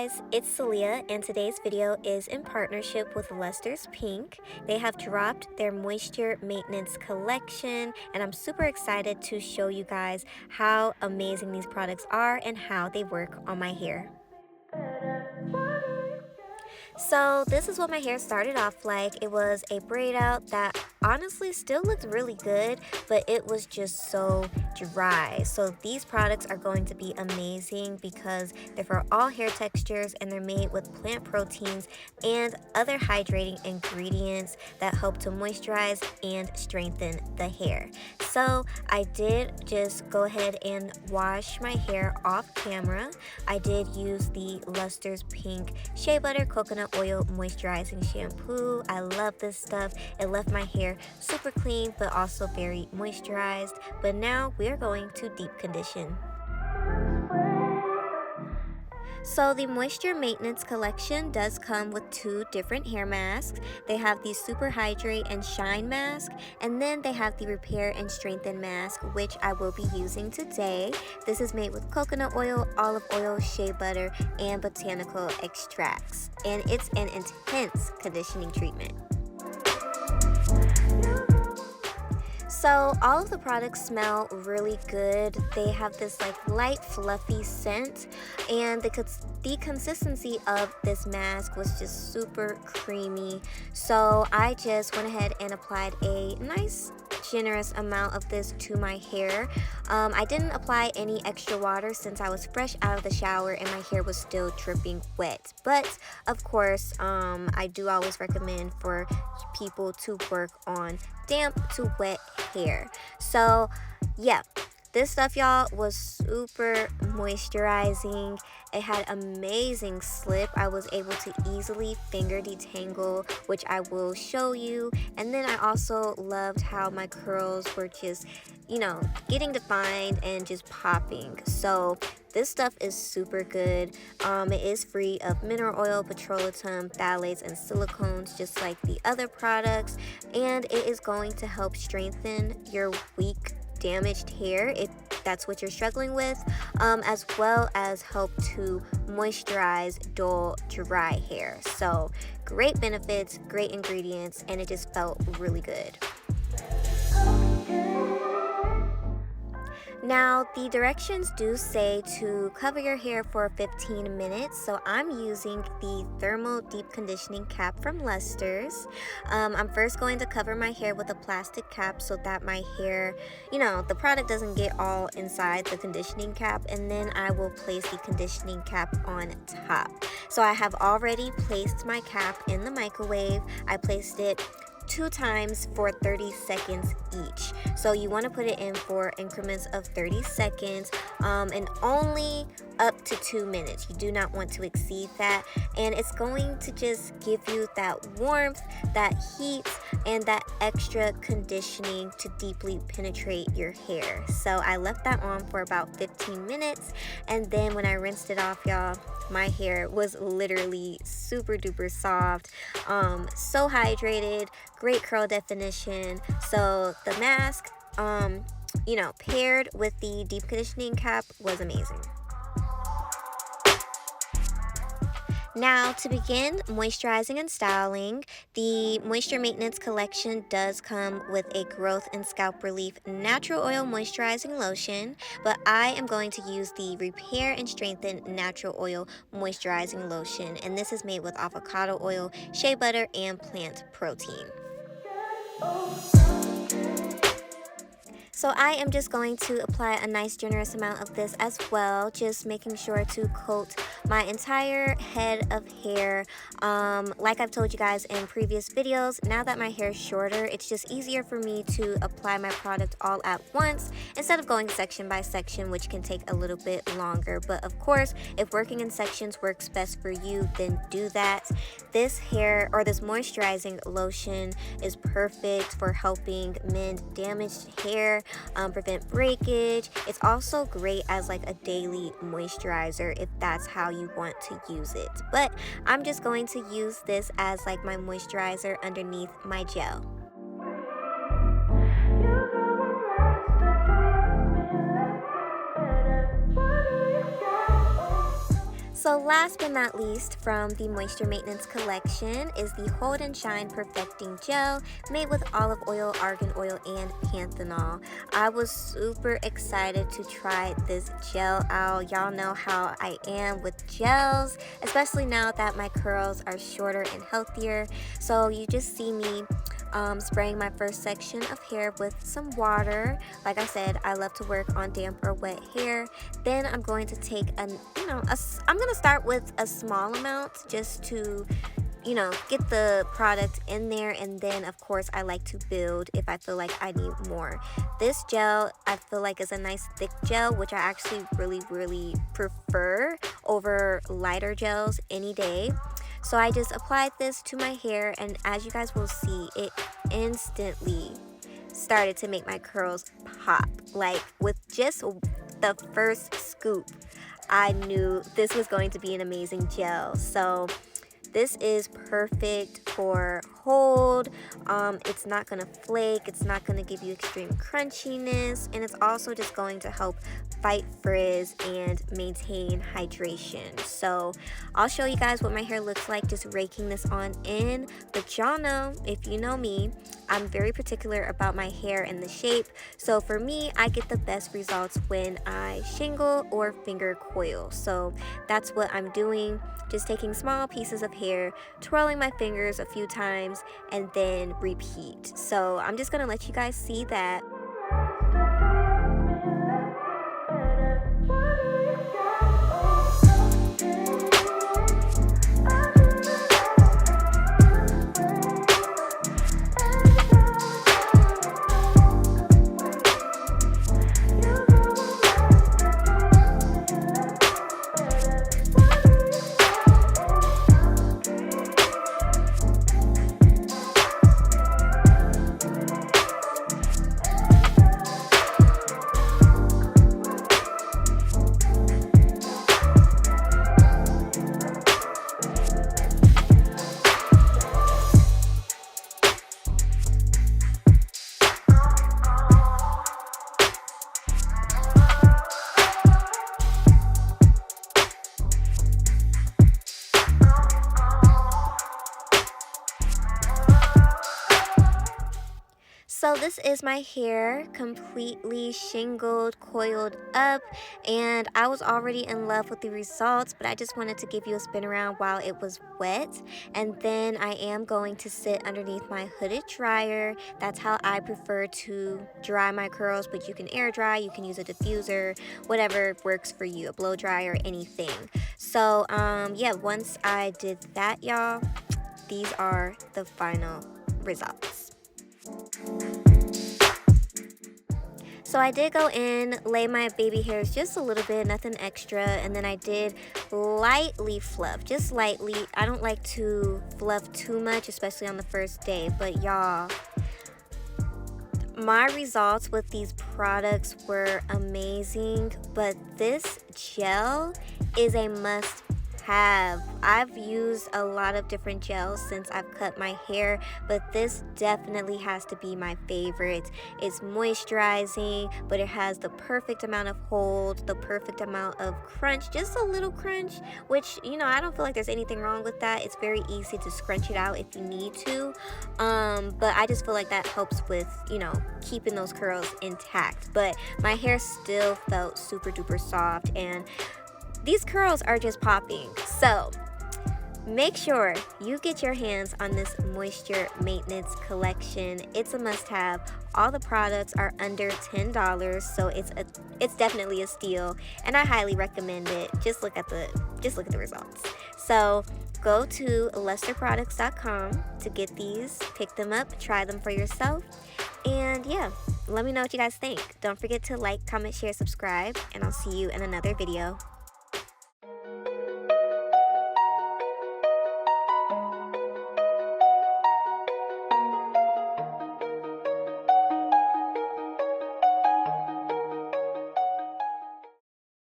guys, it's Celia, and today's video is in partnership with Luster's Pink. They have dropped their moisture maintenance collection, and I'm super excited to show you guys how amazing these products are and how they work on my hair. So this is what my hair started off like. It was a braid out that honestly still looked really good, but it was just so dry. So these products are going to be amazing because they're for all hair textures and they're made with plant proteins and other hydrating ingredients that help to moisturize and strengthen the hair. So I did just go ahead and wash my hair off camera. I did use the Luster's Pink Shea Butter Coconut Oil Moisturizing Shampoo. I love this stuff. It left my hair super clean but also very moisturized. But now we're going to deep condition. So the moisture maintenance collection does come with two different hair masks. They have the Super Hydrate and Shine mask, and then they have the Repair and Strengthen mask, which I will be using today. This is made with coconut oil, olive oil, shea butter, and botanical extracts, and it's an intense conditioning treatment. So all of the products smell really good. They have this like light fluffy scent, and the consistency of this mask was just super creamy. So I just went ahead and applied a nice generous amount of this to my hair. I didn't apply any extra water since I was fresh out of the shower and my hair was still dripping wet. But of course, I do always recommend for people to work on damp to wet hair. So yeah, this stuff, y'all, was super moisturizing. It had amazing slip. I was able to easily finger detangle, which I will show you. And then I also loved how my curls were just, getting defined and just popping. So this stuff is super good. It is free of mineral oil, petroleum, phthalates, and silicones, just like the other products. And it is going to help strengthen your weak, damaged hair if that's what you're struggling with, as well as help to moisturize dull, dry hair. So great benefits, great ingredients, and it just felt really good. Now, the directions do say to cover your hair for 15 minutes, so I'm using the Thermal Deep Conditioning Cap from Luster's. I'm first going to cover my hair with a plastic cap so that my hair, the product doesn't get all inside the conditioning cap, and then I will place the conditioning cap on top. So I have already placed my cap in the microwave. I placed it 2 times for 30 seconds each. So you want to put it in for increments of 30 seconds and only up to 2 minutes. You do not want to exceed that, and it's going to just give you that warmth, that heat, and that extra conditioning to deeply penetrate your hair. So I left that on for about 15 minutes, and then when I rinsed it off, y'all, my hair was literally super duper soft, so hydrated, great curl definition. So the mask, paired with the deep conditioning cap was amazing. Now, to begin moisturizing and styling, the Moisture Maintenance Collection does come with a Growth and Scalp Relief Natural Oil Moisturizing Lotion, but I am going to use the Repair and Strengthen Natural Oil Moisturizing Lotion, and this is made with avocado oil, shea butter, and plant protein. So I am just going to apply a nice generous amount of this as well, just making sure to coat my entire head of hair. Like I've told you guys in previous videos, now that my hair is shorter, it's just easier for me to apply my product all at once instead of going section by section, which can take a little bit longer. But of course, if working in sections works best for you, then do that. This moisturizing lotion is perfect for helping mend damaged hair, prevent breakage. It's also great as like a daily moisturizer if that's how you want to use it. But I'm just going to use this as like my moisturizer underneath my gel. So last but not least, from the Moisture Maintenance collection is the Hold and Shine Perfecting Gel made with olive oil, argan oil, and panthenol. I was super excited to try this gel out. Y'all know how I am with gels, especially now that my curls are shorter and healthier. So you just see me spraying my first section of hair with some water. Like I said, I love to work on damp or wet hair. Then I'm going to take I'm going to start with a small amount just to get the product in there, and then of course I like to build if I feel like I need more. This gel I feel like is a nice thick gel, which I actually really prefer over lighter gels any day. So I just applied this to my hair, and as you guys will see, it instantly started to make my curls pop. Like with just the first scoop, I knew this was going to be an amazing gel. So this is perfect for hold. It's not gonna flake, it's not gonna give you extreme crunchiness, and it's also just going to help fight frizz and maintain hydration. So I'll show you guys what my hair looks like just raking this on in. But y'all know, if you know me, I'm very particular about my hair and the shape. So for me, I get the best results when I shingle or finger coil. So that's what I'm doing. Just taking small pieces of hair, twirling my fingers a few times, and then repeat. So I'm just gonna let you guys see that. So this is my hair completely shingled, coiled up, and I was already in love with the results, but I just wanted to give you a spin around while it was wet. And then I am going to sit underneath my hooded dryer. That's how I prefer to dry my curls, but you can air dry, you can use a diffuser, whatever works for you, a blow dryer, anything. So yeah, once I did that, y'all, these are the final results. So I did go in, lay my baby hairs just a little bit, nothing extra, and then I did lightly fluff, just lightly. I don't like to fluff too much, especially on the first day, but y'all, my results with these products were amazing, but this gel is a must have. I've used a lot of different gels since I've cut my hair, but this definitely has to be my favorite. It's moisturizing, but it has the perfect amount of hold, the perfect amount of crunch, just a little crunch, which, I don't feel like there's anything wrong with that. It's very easy to scrunch it out if you need to, but I just feel like that helps with, keeping those curls intact. But my hair still felt super duper soft, and these curls are just popping. So make sure you get your hands on this Moisture Maintenance collection. It's a must-have. All the products are under $10, so it's definitely a steal, and I highly recommend it. Just look at the results. So go to lusterproducts.com to get these, pick them up, try them for yourself, and yeah, let me know what you guys think. Don't forget to like, comment, share, subscribe, and I'll see you in another video.